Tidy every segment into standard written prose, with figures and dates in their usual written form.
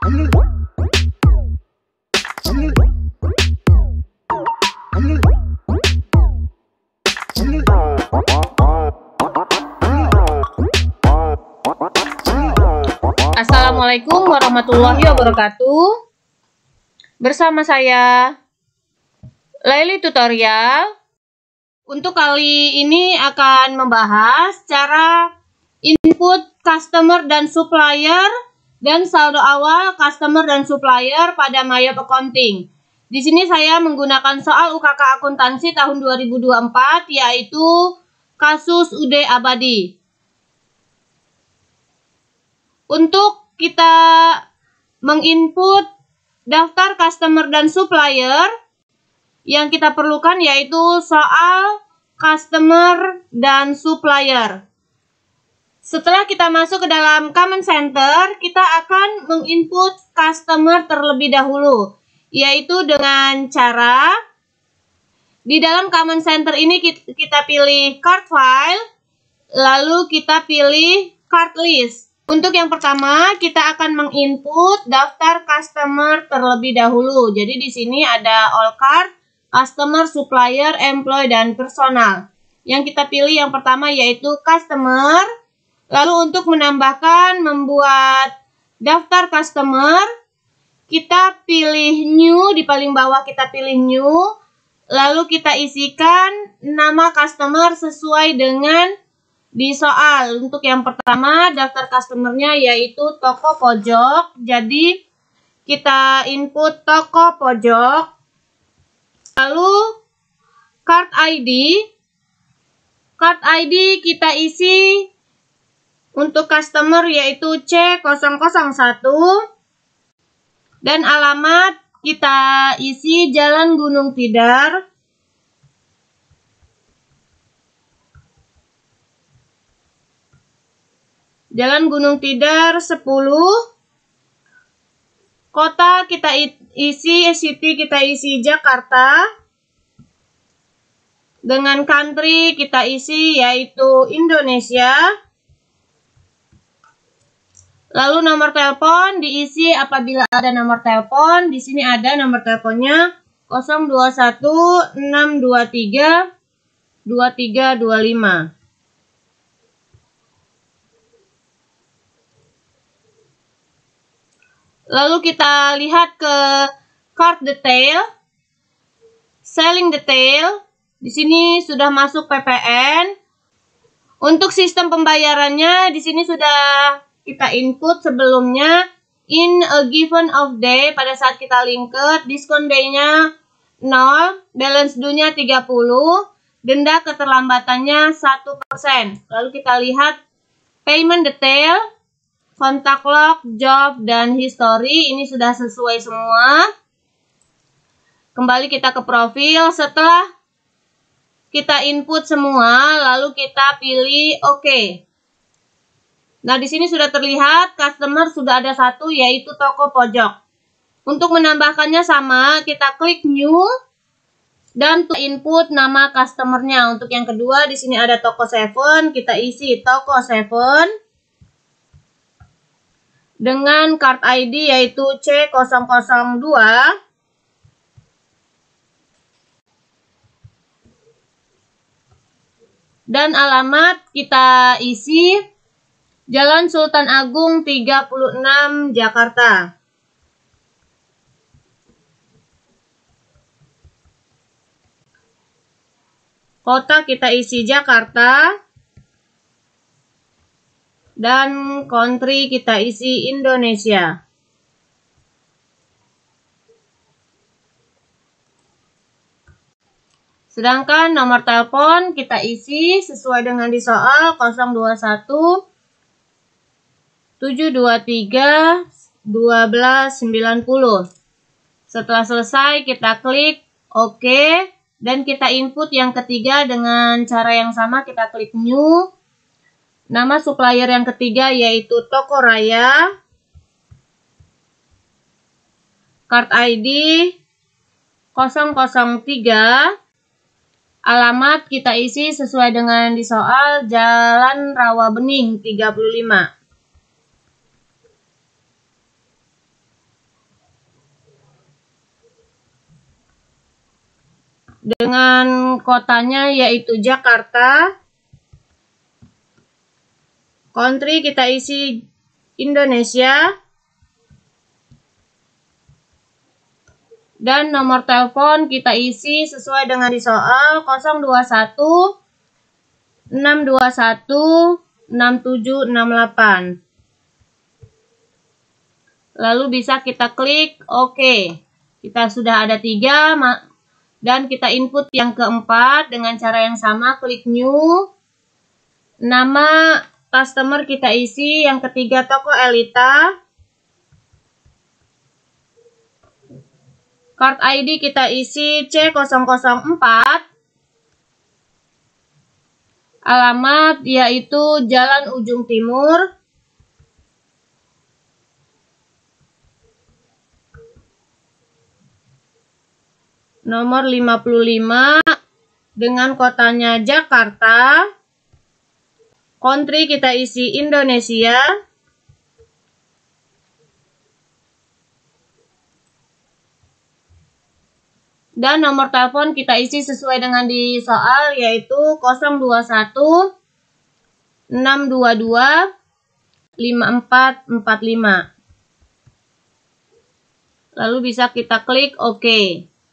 Assalamualaikum warahmatullahi wabarakatuh. Bersama saya Laili Tutorial. Untuk kali ini akan membahas cara input customer dan supplier dan saldo awal customer dan supplier pada Mayap Accounting. Di sini saya menggunakan soal UKK akuntansi tahun 2024, yaitu kasus UD Abadi. Untuk kita menginput daftar customer dan supplier, yang kita perlukan yaitu soal customer dan supplier. Setelah kita masuk ke dalam Command Center, kita akan menginput customer terlebih dahulu, yaitu dengan cara di dalam Command Center ini kita pilih card file, lalu kita pilih card list. Untuk yang pertama, kita akan menginput daftar customer terlebih dahulu. Jadi di sini ada all card, customer, supplier, employee, dan personal. Yang kita pilih yang pertama yaitu customer. Lalu untuk menambahkan, membuat daftar customer, kita pilih new, di paling bawah kita pilih new. Lalu kita isikan nama customer sesuai dengan di soal. Untuk yang pertama, daftar customernya yaitu toko pojok. Jadi kita input toko pojok. Lalu card ID. Card ID kita isi untuk customer yaitu C001. Dan alamat kita isi Jalan Gunung Tidar. Jalan Gunung Tidar 10. Kota kita isi, city kita isi Jakarta. Dengan country kita isi yaitu Indonesia. Lalu nomor telepon diisi apabila ada nomor telepon. Di sini ada nomor teleponnya 021 623 2325. Lalu kita lihat ke card detail, selling detail. Di sini sudah masuk PPN. Untuk sistem pembayarannya di sini sudah kita input sebelumnya. In a given of day, pada saat kita linked, diskon day-nya 0, balance due-nya 30, denda keterlambatannya 1%. Lalu kita lihat payment detail, kontak log, job, dan history. Ini sudah sesuai semua. Kembali kita ke profil. Setelah kita input semua, lalu kita pilih OK. Nah, di sini sudah terlihat customer sudah ada satu, yaitu toko pojok. Untuk menambahkannya sama, kita klik new dan input nama customernya. Untuk yang kedua, di sini ada toko 7, kita isi toko 7. Dengan card ID yaitu C002. Dan alamat kita isi Jalan Sultan Agung 36 Jakarta. Kota kita isi Jakarta. Dan country kita isi Indonesia. Sedangkan nomor telepon kita isi sesuai dengan di soal 021 723 1290. Setelah selesai kita klik OK dan kita input yang ketiga dengan cara yang sama, kita klik new. Nama supplier yang ketiga yaitu Toko Raya. Card ID 003. Alamat kita isi sesuai dengan di soal Jalan Rawabening 35. dengan kotanya yaitu Jakarta. Country kita isi Indonesia. Dan nomor telepon kita isi sesuai dengan di soal 021 621 6768. Lalu bisa kita klik OK. Kita sudah ada 3 dan kita input yang keempat dengan cara yang sama, klik new. Nama customer kita isi, yang ketiga toko Elita. Card ID kita isi C004. Alamat yaitu Jalan Ujung Timur. Nomor 55 dengan kotanya Jakarta. Country kita isi Indonesia. Dan nomor telepon kita isi sesuai dengan di soal yaitu 021 622 5445. Lalu bisa kita klik OK.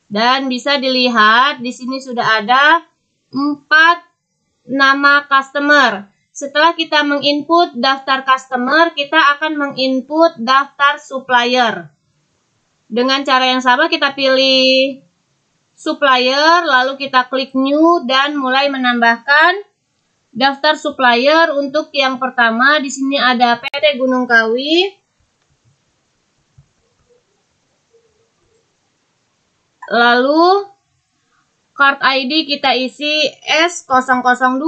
Dan bisa dilihat di sini sudah ada 4 nama customer. Setelah kita menginput daftar customer, kita akan menginput daftar supplier. Dengan cara yang sama kita pilih supplier, lalu kita klik new dan mulai menambahkan daftar supplier. Untuk yang pertama di sini ada PT Gunung Kawi. Lalu card ID kita isi S002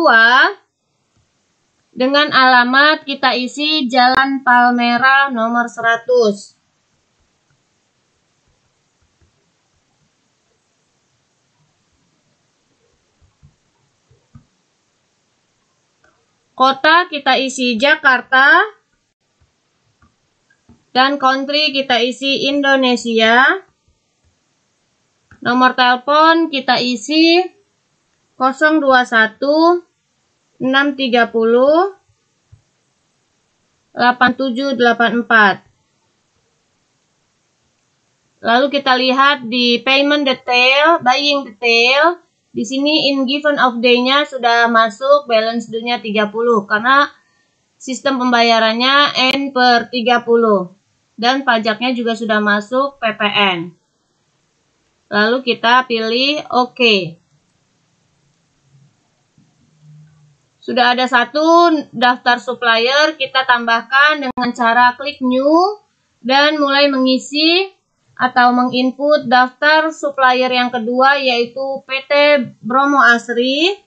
dengan alamat kita isi Jalan Palmera nomor 100. Kota kita isi Jakarta. Dan country kita isi Indonesia. Nomor telepon kita isi 021 630 8784. Lalu kita lihat di payment detail, buying detail. Di sini in given of day-nya sudah masuk, balance due-nya 30 karena sistem pembayarannya N/30 dan pajaknya juga sudah masuk PPN. Lalu kita pilih OK. Sudah ada 1 daftar supplier, kita tambahkan dengan cara klik new dan mulai mengisi atau menginput daftar supplier yang kedua yaitu PT Bromo Asri.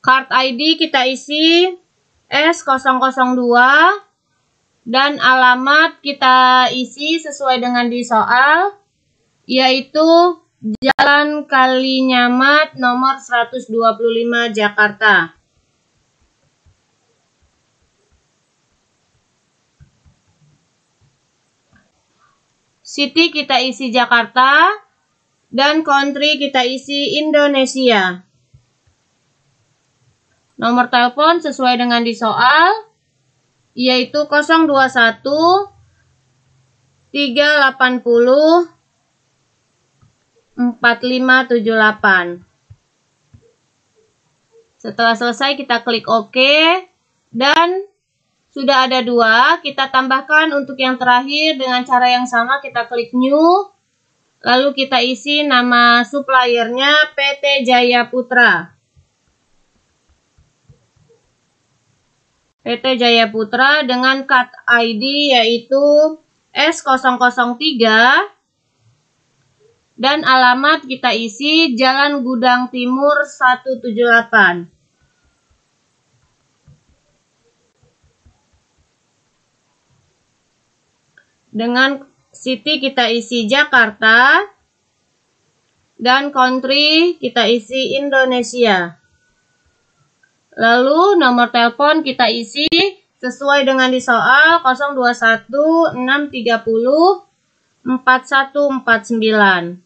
Card ID kita isi S002 dan alamat kita isi sesuai dengan di soal yaitu Jalan Kalinyamat nomor 125 Jakarta. City kita isi Jakarta dan country kita isi Indonesia. Nomor telepon sesuai dengan di soal yaitu 021 380 4578. Setelah selesai kita klik OK dan sudah ada 2, kita tambahkan untuk yang terakhir dengan cara yang sama, kita klik new, lalu kita isi nama suppliernya PT Jaya Putra. PT Jaya Putra dengan card ID yaitu S003 dan alamat kita isi Jalan Gudang Timur 178. Dengan city kita isi Jakarta dan country kita isi Indonesia. Lalu nomor telepon kita isi sesuai dengan di soal 021 630 4149.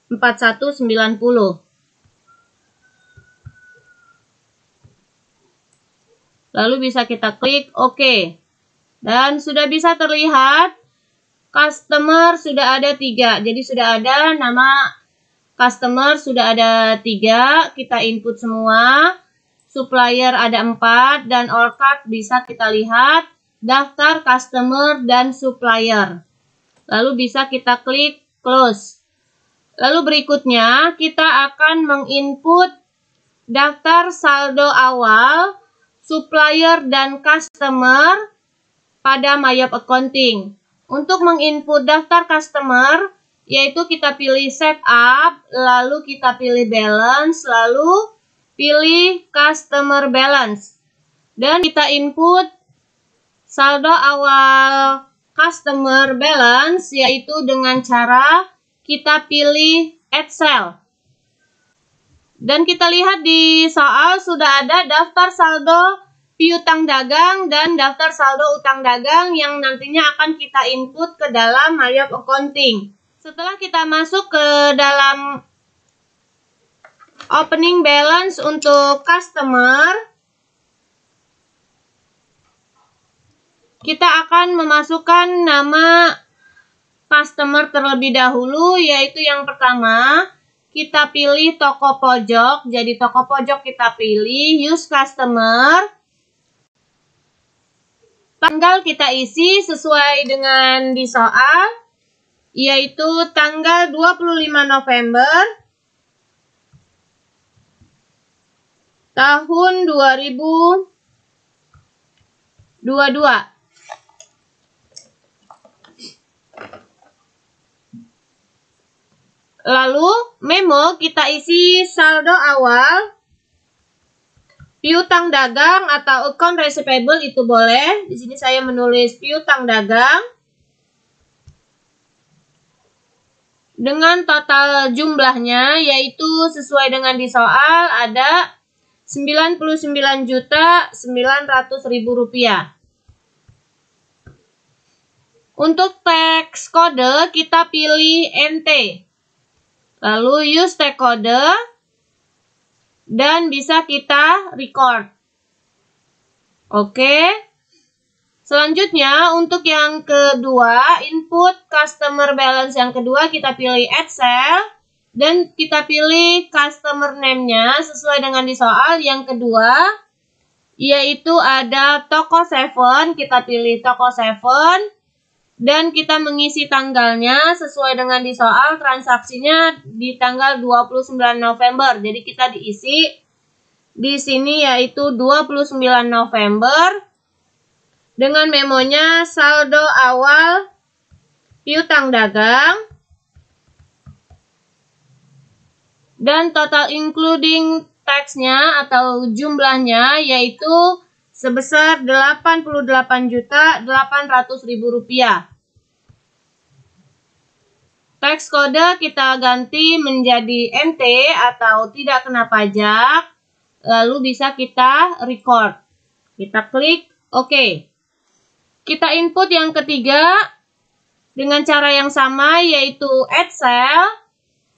4190. Lalu bisa kita klik OK. Dan sudah bisa terlihat customer sudah ada 3. Jadi sudah ada nama customer sudah ada 3. Kita input semua. Supplier ada 4 dan all card bisa kita lihat daftar customer dan supplier. Lalu bisa kita klik close. Lalu berikutnya kita akan menginput daftar saldo awal, supplier dan customer pada MyYob Accounting. Untuk menginput daftar customer, yaitu kita pilih setup, lalu kita pilih balance, lalu pilih customer balance. Dan kita input saldo awal customer balance, yaitu dengan cara kita pilih add cell. Dan kita lihat di soal sudah ada daftar saldo piutang dagang dan daftar saldo utang dagang yang nantinya akan kita input ke dalam MyYob Accounting. Setelah kita masuk ke dalam opening balance untuk customer, kita akan memasukkan nama customer terlebih dahulu, yaitu yang pertama kita pilih toko pojok. Jadi toko pojok kita pilih use customer. Tanggal kita isi sesuai dengan di soal, yaitu tanggal 25 November tahun 2022. Lalu memo kita isi saldo awal, piutang dagang atau account receivable itu boleh. Di sini saya menulis piutang dagang dengan total jumlahnya, yaitu sesuai dengan di soal ada Rp99.900.000. Untuk teks kode kita pilih NT. Lalu use tag kode dan bisa kita record. Oke. Selanjutnya untuk yang kedua, input customer balance yang kedua kita pilih add cell dan kita pilih customer name-nya sesuai dengan di soal yang kedua, yaitu ada toko 7, kita pilih toko 7. Dan kita mengisi tanggalnya sesuai dengan di soal, transaksinya di tanggal 29 November. Jadi kita diisi di sini yaitu 29 November dengan memonya saldo awal piutang dagang dan total including tax-nya atau jumlahnya yaitu sebesar Rp88.800.000. Teks kode kita ganti menjadi NT atau tidak kena pajak, lalu bisa kita record. Kita klik OK. Kita input yang ketiga dengan cara yang sama yaitu add cell,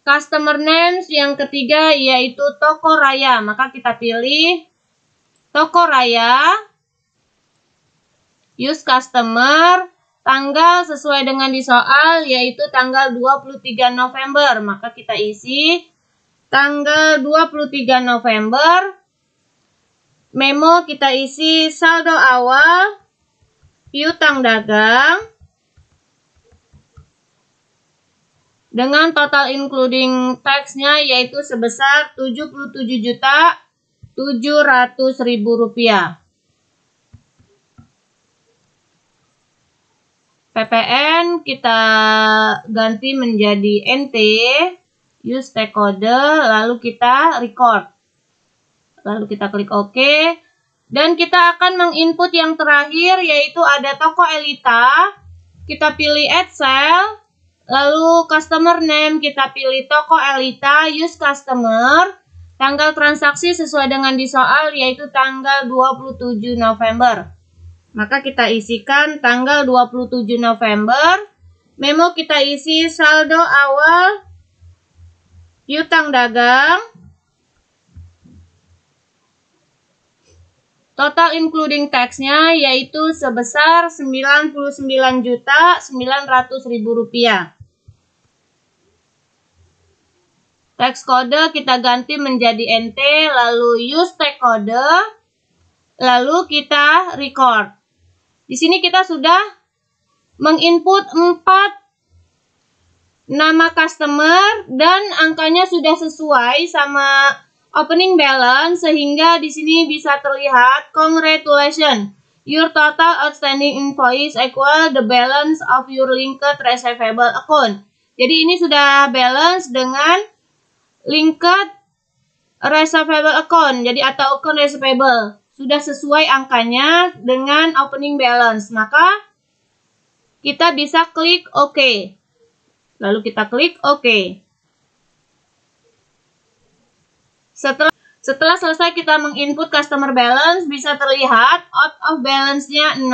customer names yang ketiga yaitu toko raya, maka kita pilih toko raya, use customer, tanggal sesuai dengan di soal yaitu tanggal 23 November. Maka kita isi tanggal 23 November. Memo kita isi saldo awal piutang dagang dengan total including tax-nya yaitu sebesar Rp77.700.000. PPN kita ganti menjadi NT, use tag kode, lalu kita record. Lalu kita klik OK. Dan kita akan menginput yang terakhir yaitu ada toko Elita. Kita pilih add cell, lalu customer name kita pilih toko Elita, use customer. Tanggal transaksi sesuai dengan di soal yaitu tanggal 27 November. Maka kita isikan tanggal 27 November Memo kita isi saldo awal piutang dagang. Total including tax-nya yaitu sebesar Rp99.900.000. Tax kode kita ganti menjadi NT, lalu use tax kode, lalu kita record. Di sini kita sudah menginput 4 nama customer dan angkanya sudah sesuai sama opening balance, sehingga di sini bisa terlihat congratulations, your total outstanding invoice equal the balance of your linked receivable account. Jadi ini sudah balance dengan linked receivable account, jadi atau account receivable sudah sesuai angkanya dengan opening balance, maka kita bisa klik OK. Lalu kita klik OK. Setelah selesai kita menginput customer balance, bisa terlihat out of balance-nya 0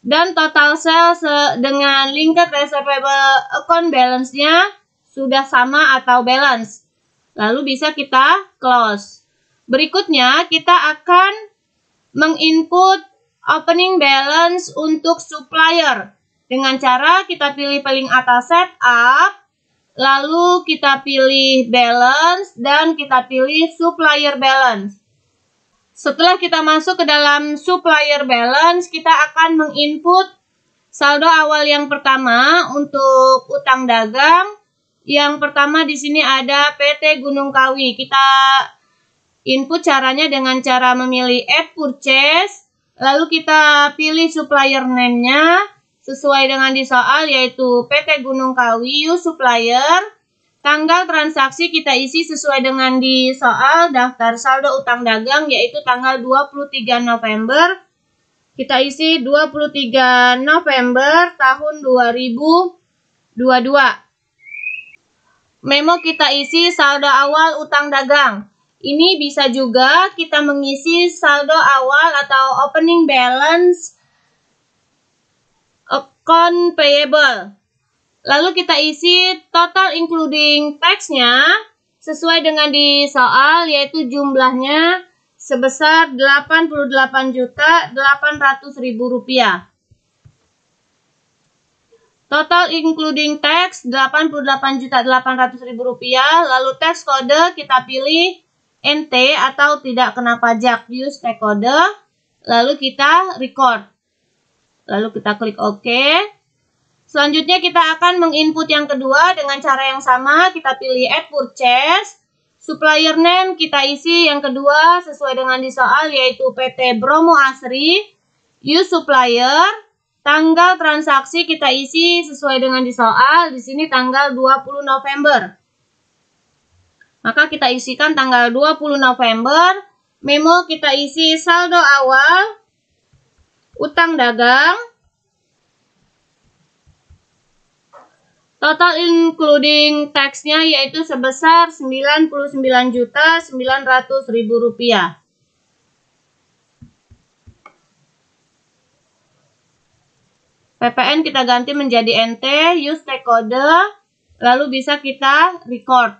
dan total sales dengan linked receivable account balance-nya sudah sama atau balance. Lalu bisa kita close. Berikutnya kita akan menginput opening balance untuk supplier dengan cara kita pilih paling atas setup, lalu kita pilih balance dan kita pilih supplier balance. Setelah kita masuk ke dalam supplier balance, kita akan menginput saldo awal yang pertama untuk utang dagang. Yang pertama di sini ada PT Gunung Kawi. Kita input caranya dengan cara memilih add purchase, lalu kita pilih supplier name-nya sesuai dengan di soal, yaitu PT Gunung Kawi, use supplier. Tanggal transaksi kita isi sesuai dengan di soal, daftar saldo utang dagang yaitu tanggal 23 November. Kita isi 23 November tahun 2022. Memo kita isi saldo awal utang dagang. Ini bisa juga kita mengisi saldo awal atau opening balance account payable. Lalu kita isi total including tax-nya sesuai dengan di soal, yaitu jumlahnya sebesar Rp88.800.000. Total including tax Rp88.800.000. Lalu tax kode kita pilih NT atau tidak kena pajak, use tax kode. Lalu kita record. Lalu kita klik OK. Selanjutnya kita akan menginput yang kedua dengan cara yang sama. Kita pilih add purchase. Supplier name kita isi yang kedua sesuai dengan di soal, yaitu PT Bromo Asri, use supplier. Tanggal transaksi kita isi sesuai dengan di soal, di sini tanggal 20 November. Maka kita isikan tanggal 20 November. Memo kita isi saldo awal utang dagang. Total including tax-nya yaitu sebesar Rp99.900.000. PPN kita ganti menjadi NT, use tax kode, lalu bisa kita record.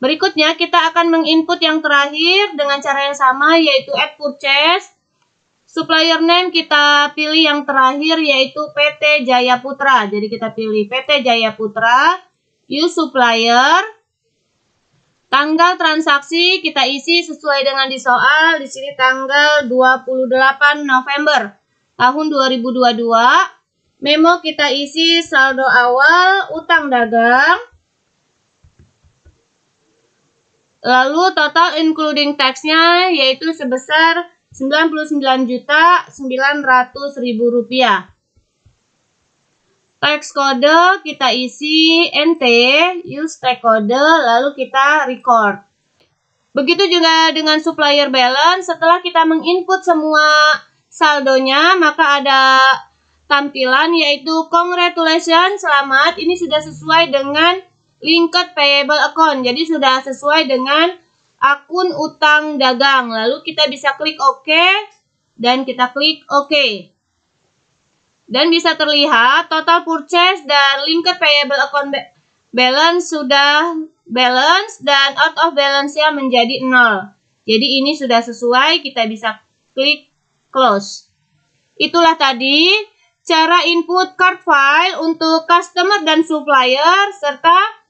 Berikutnya kita akan menginput yang terakhir dengan cara yang sama, yaitu add purchase. Supplier name kita pilih yang terakhir, yaitu PT Jaya Putra. Jadi kita pilih PT Jaya Putra, use supplier. Tanggal transaksi kita isi sesuai dengan di soal, di sini tanggal 28 November tahun 2022. Memo kita isi saldo awal utang dagang. Lalu total including tax-nya yaitu sebesar Rp99.900.000. Tax kode kita isi NT, use tax kode, lalu kita record. Begitu juga dengan supplier balance. Setelah kita menginput semua saldonya, maka ada tampilan yaitu congratulations, selamat. Ini sudah sesuai dengan linked payable account. Jadi sudah sesuai dengan akun utang dagang. Lalu kita bisa klik OK dan kita klik OK. Dan bisa terlihat total purchase dan linked payable account balance sudah balance dan out of balance-nya menjadi 0. Jadi ini sudah sesuai, kita bisa klik close. Itulah tadi cara input card file untuk customer dan supplier serta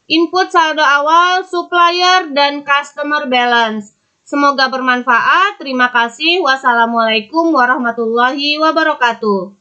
input saldo awal, supplier, dan customer balance. Semoga bermanfaat. Terima kasih. Wassalamualaikum warahmatullahi wabarakatuh.